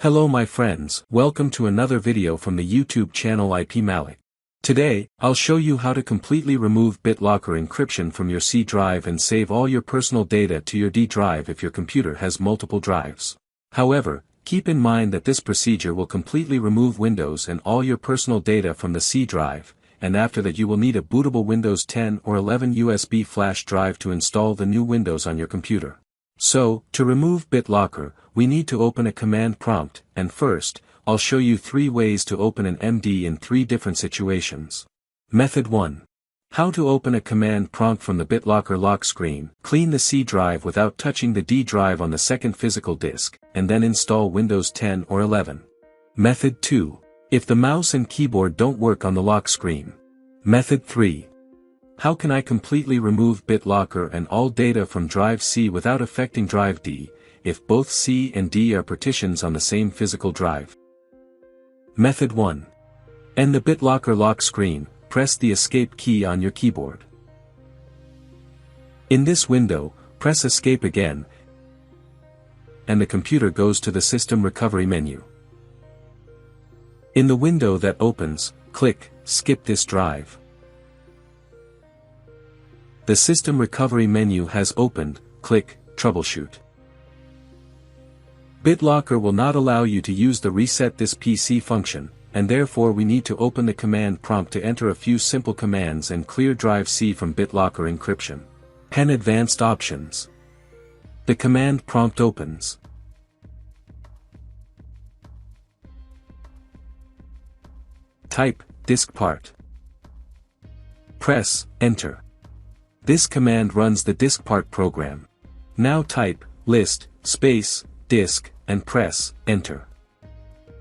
Hello my friends, welcome to another video from the YouTube channel IP Malik. Today, I'll show you how to completely remove BitLocker encryption from your C drive and save all your personal data to your D drive if your computer has multiple drives. However, keep in mind that this procedure will completely remove Windows and all your personal data from the C drive, and after that you will need a bootable Windows 10 or 11 USB flash drive to install the new Windows on your computer. So, to remove BitLocker, we need to open a command prompt, and first, I'll show you 3 ways to open an MD in 3 different situations. Method 1. How to open a command prompt from the BitLocker lock screen. Clean the C drive without touching the D drive on the second physical disk, and then install Windows 10 or 11. Method 2. If the mouse and keyboard don't work on the lock screen. Method 3. How can I completely remove BitLocker and all data from drive C without affecting drive D, if both C and D are partitions on the same physical drive? Method 1. End the BitLocker lock screen, press the escape key on your keyboard. In this window, press escape again, and the computer goes to the system recovery menu. In the window that opens, click skip this drive. The system recovery menu has opened, click troubleshoot. BitLocker will not allow you to use the reset this PC function, and therefore we need to open the command prompt to enter a few simple commands and clear drive C from BitLocker encryption. Pen advanced options. The command prompt opens. Type diskpart. Press enter. This command runs the diskpart program. Now type list space disk and press enter.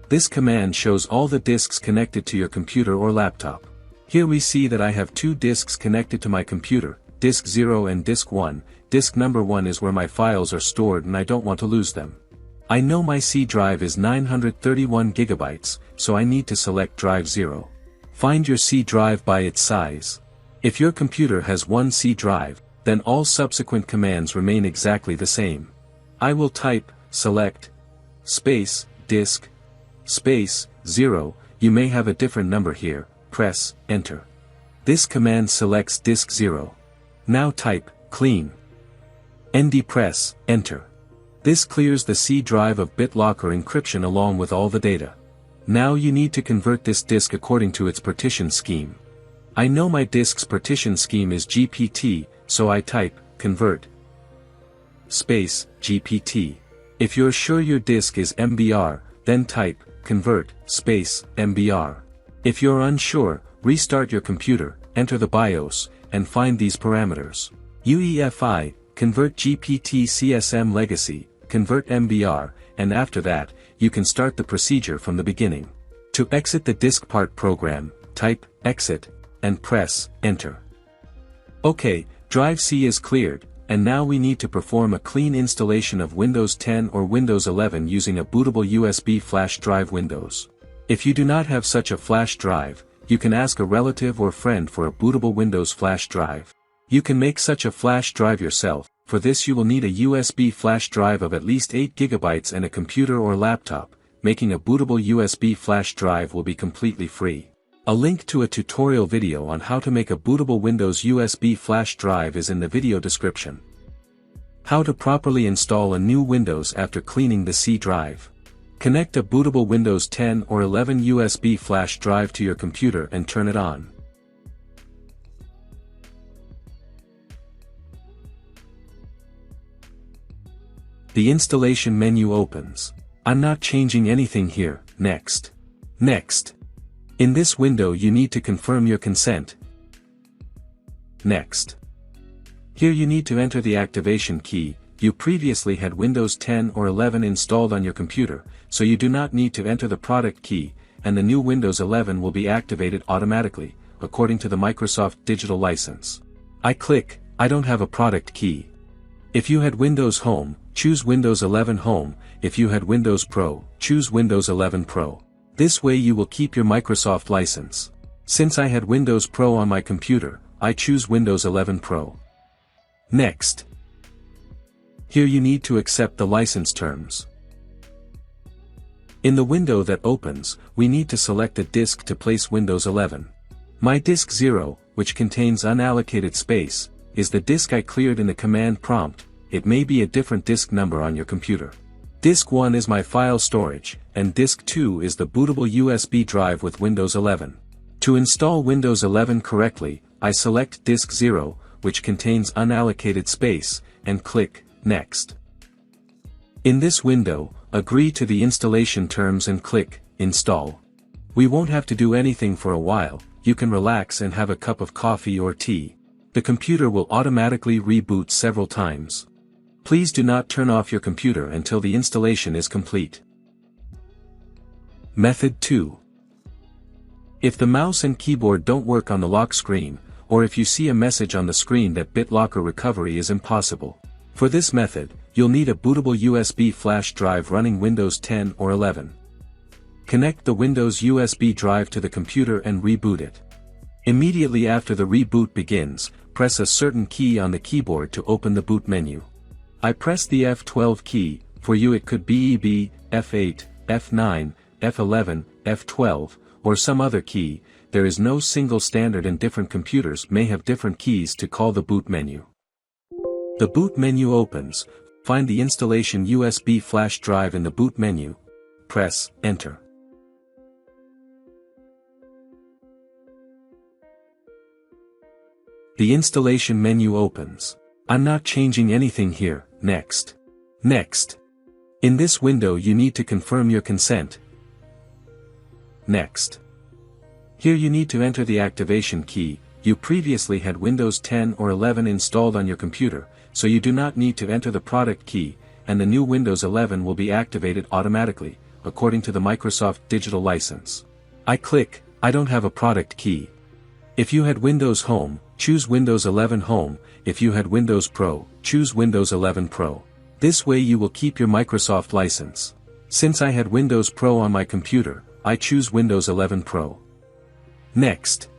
This command shows all the disks connected to your computer or laptop. Here we see that I have 2 disks connected to my computer, disk 0 and disk 1. Disk number 1 is where my files are stored and I don't want to lose them. I know my C drive is 931 GB, so I need to select drive 0. Find your C drive by its size. If your computer has 1 C drive, then all subsequent commands remain exactly the same. I will type select space disk space 0. You may have a different number here. Press enter. This command selects disk 0. Now type clean. ND press enter. This clears the C drive of BitLocker encryption along with all the data. Now you need to convert this disk according to its partition scheme. I know my disk's partition scheme is GPT, so I type convert space GPT. If you're sure your disk is MBR, then type convert space MBR. If you're unsure, restart your computer, enter the BIOS, and find these parameters. UEFI, convert GPT CSM legacy, convert MBR, and after that, you can start the procedure from the beginning. To exit the diskpart program, type exit, and press enter. OK, drive C is cleared, and now we need to perform a clean installation of Windows 10 or Windows 11 using a bootable USB flash drive Windows. If you do not have such a flash drive, you can ask a relative or friend for a bootable Windows flash drive. You can make such a flash drive yourself. For this you will need a USB flash drive of at least 8 GB and a computer or laptop. Making a bootable USB flash drive will be completely free. A link to a tutorial video on how to make a bootable Windows USB flash drive is in the video description. How to properly install a new Windows after cleaning the C drive. Connect a bootable Windows 10 or 11 USB flash drive to your computer and turn it on. The installation menu opens. I'm not changing anything here. Next. Next. In this window you need to confirm your consent. Next. Here you need to enter the activation key. You previously had Windows 10 or 11 installed on your computer, so you do not need to enter the product key, and the new Windows 11 will be activated automatically, according to the Microsoft Digital License. I click, I don't have a product key. If you had Windows Home, choose Windows 11 Home. If you had Windows Pro, choose Windows 11 Pro. This way you will keep your Microsoft license. Since I had Windows Pro on my computer, I choose Windows 11 Pro. Next. Here you need to accept the license terms. In the window that opens, we need to select a disk to place Windows 11. My disk 0, which contains unallocated space, is the disk I cleared in the command prompt. It may be a different disk number on your computer. Disk 1 is my file storage, and disk 2 is the bootable USB drive with Windows 11. To install Windows 11 correctly, I select disk 0, which contains unallocated space, and click Next. In this window, agree to the installation terms and click Install. We won't have to do anything for a while. You can relax and have a cup of coffee or tea. The computer will automatically reboot several times. Please do not turn off your computer until the installation is complete. Method 2. If the mouse and keyboard don't work on the lock screen, or if you see a message on the screen that Bitlocker recovery is impossible. For this method, you'll need a bootable USB flash drive running Windows 10 or 11. Connect the Windows USB drive to the computer and reboot it. Immediately after the reboot begins, press a certain key on the keyboard to open the boot menu. I press the F12 key. For you it could be EB, F8, F9, F11, F12, or some other key. There is no single standard and different computers may have different keys to call the boot menu. The boot menu opens. Find the installation USB flash drive in the boot menu. Press Enter. The installation menu opens. I'm not changing anything here. Next. Next. In this window you need to confirm your consent. Next. Here you need to enter the activation key. You previously had Windows 10 or 11 installed on your computer, so you do not need to enter the product key, and the new Windows 11 will be activated automatically, according to the Microsoft Digital License. I click, I don't have a product key. If you had Windows Home, choose Windows 11 Home. If you had Windows Pro, choose Windows 11 Pro. This way you will keep your Microsoft license. Since I had Windows Pro on my computer, I choose Windows 11 Pro. Next.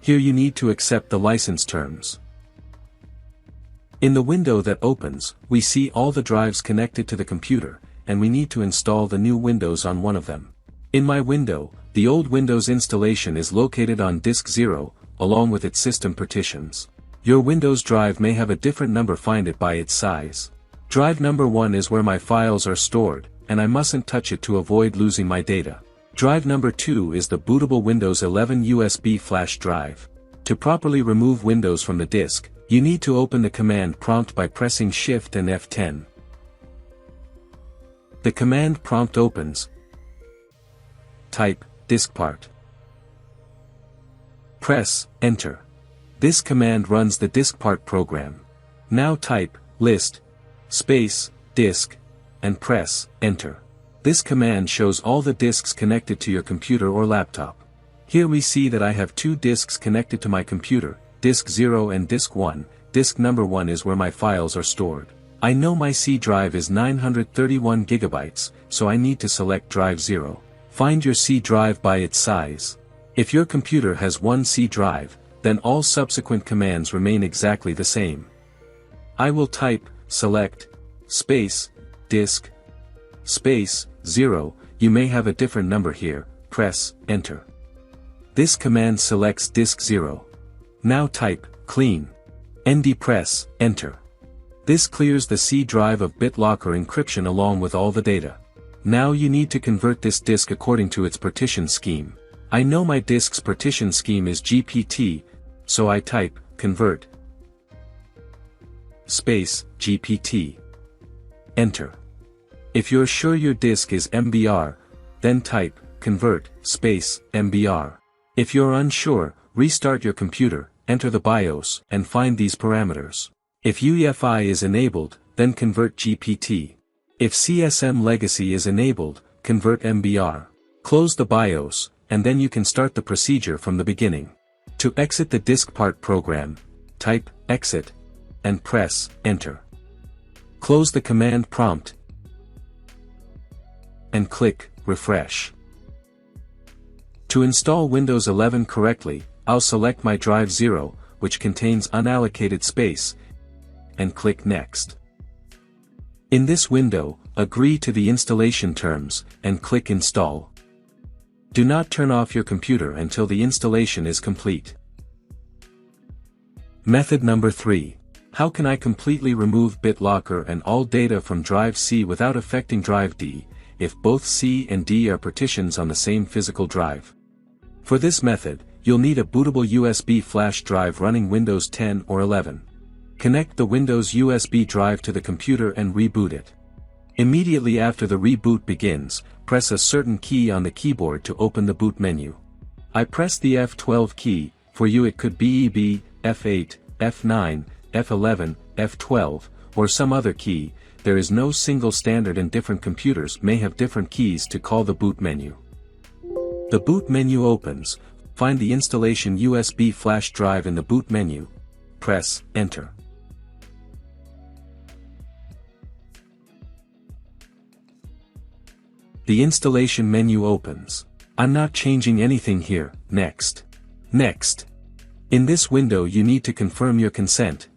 Here you need to accept the license terms. In the window that opens, we see all the drives connected to the computer, and we need to install the new Windows on one of them. In my window, the old Windows installation is located on disk 0, along with its system partitions. Your Windows drive may have a different number, find it by its size. Drive number 1 is where my files are stored, and I mustn't touch it to avoid losing my data. Drive number 2 is the bootable Windows 11 USB flash drive. To properly remove Windows from the disk, you need to open the command prompt by pressing Shift and F10. The command prompt opens. Type diskpart. Press Enter. This command runs the diskpart program. Now type list space disk and press Enter. This command shows all the disks connected to your computer or laptop. Here we see that I have 2 disks connected to my computer, disk 0 and disk 1. Disk number 1 is where my files are stored. I know my C drive is 931 GB, so I need to select drive 0. Find your C drive by its size. If your computer has one C drive, then all subsequent commands remain exactly the same. I will type select space disk space 0. You may have a different number here. Press Enter. This command selects disk 0. Now type clean. ND press Enter. This clears the C drive of Bitlocker encryption along with all the data. Now you need to convert this disk according to its partition scheme. I know my disk's partition scheme is GPT, so I type convert space GPT. Enter. If you're sure your disk is MBR, then type convert space MBR. If you're unsure, restart your computer, enter the BIOS, and find these parameters. If UEFI is enabled, then convert GPT. If CSM legacy is enabled, convert MBR. Close the BIOS, and then you can start the procedure from the beginning. To exit the diskpart program, type exit, and press Enter. Close the command prompt, and click Refresh. To install Windows 11 correctly, I'll select my drive 0, which contains unallocated space, and click Next. In this window, agree to the installation terms, and click Install. Do not turn off your computer until the installation is complete. Method number 3. How can I completely remove BitLocker and all data from drive C without affecting drive D, if both C and D are partitions on the same physical drive? For this method, you'll need a bootable USB flash drive running Windows 10 or 11. Connect the Windows USB drive to the computer and reboot it. Immediately after the reboot begins, press a certain key on the keyboard to open the boot menu. I pressed the F12 key, for you it could be EB, F8, F9, F11, F12, or some other key. There is no single standard and different computers may have different keys to call the boot menu. The boot menu opens, find the installation USB flash drive in the boot menu. Press Enter. The installation menu opens. I'm not changing anything here. Next. Next. In this window you need to confirm your consent.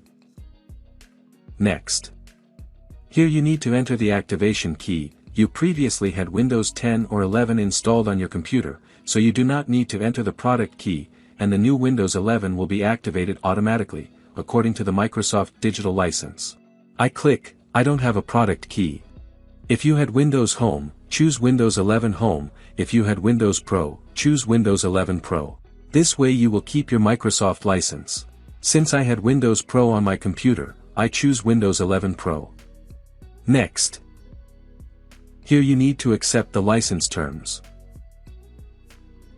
Next. Here you need to enter the activation key. You previously had Windows 10 or 11 installed on your computer, so you do not need to enter the product key, and the new Windows 11 will be activated automatically, according to the Microsoft Digital License. I click, I don't have a product key. If you had Windows Home, choose Windows 11 Home. If you had Windows Pro, choose Windows 11 Pro. This way you will keep your Microsoft license. Since I had Windows Pro on my computer, I choose Windows 11 Pro. Next. Here you need to accept the license terms.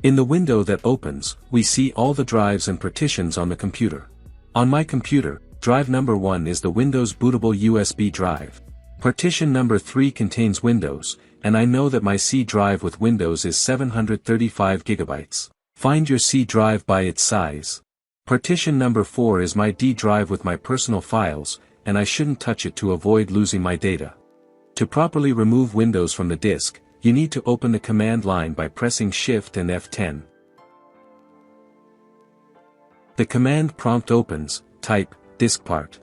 In the window that opens, we see all the drives and partitions on the computer. On my computer, drive number 1 is the Windows bootable USB drive. Partition number 3 contains Windows, and I know that my C drive with Windows is 735 GB. Find your C drive by its size. Partition number 4 is my D drive with my personal files, and I shouldn't touch it to avoid losing my data. To properly remove Windows from the disk, you need to open the command line by pressing Shift and F10. The command prompt opens, type, diskpart.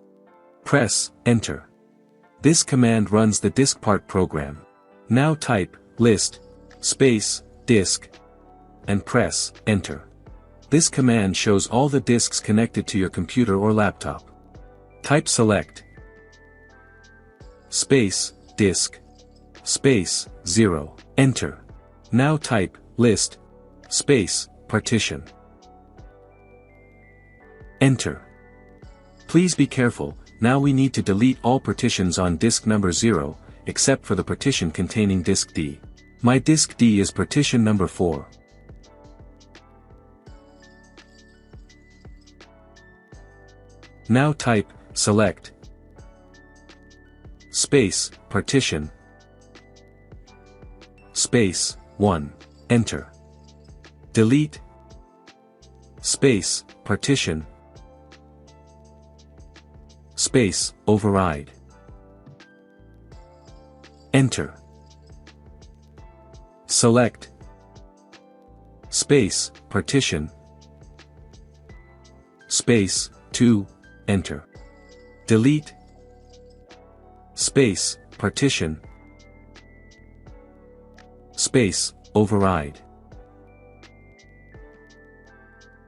Press, Enter. This command runs the diskpart program. Now type, list, space, disk, and press, Enter. This command shows all the disks connected to your computer or laptop. Type select, space, disk, space, 0, Enter. Now type, list, space, partition. Enter. Please be careful, now we need to delete all partitions on disk number 0, except for the partition containing disk D. My disk D is partition number 4. Now type, select, space, partition, space, 1, Enter. Delete, space, partition, space, override. Enter. Select, space, partition, space, 2, Enter. Delete, space, partition, space, override.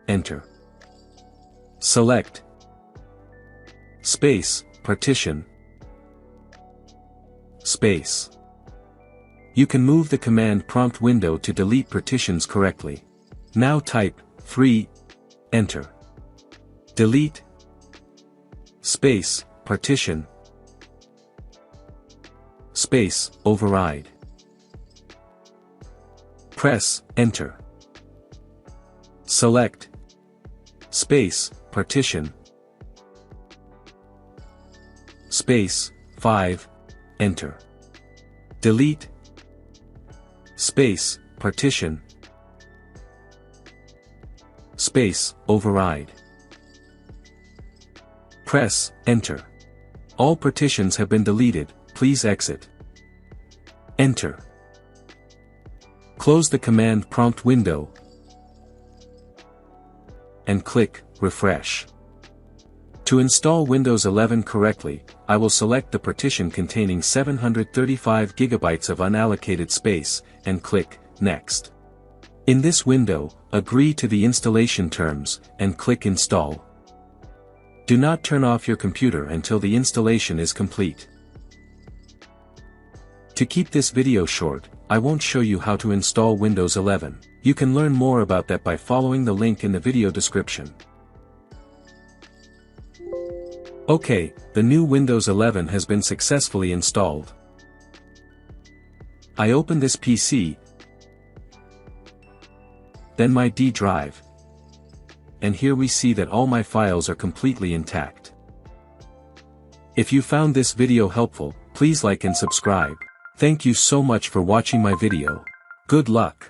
Enter. Select, space, partition, space. You can move the command prompt window to delete partitions correctly. Now type, 3, Enter. Delete, space, partition, space, override. Press, Enter. Select, space, partition, space, 5, Enter. Delete, space, partition, space, override. Press, Enter. All partitions have been deleted, please exit. Enter. Close the command prompt window and click Refresh. To install Windows 11 correctly, I will select the partition containing 735 GB of unallocated space, and click Next. In this window, agree to the installation terms, and click Install. Do not turn off your computer until the installation is complete. To keep this video short, I won't show you how to install Windows 11. You can learn more about that by following the link in the video description. Okay, the new Windows 11 has been successfully installed. I open this PC, then my D drive, and here we see that all my files are completely intact. If you found this video helpful, please like and subscribe. Thank you so much for watching my video. Good luck.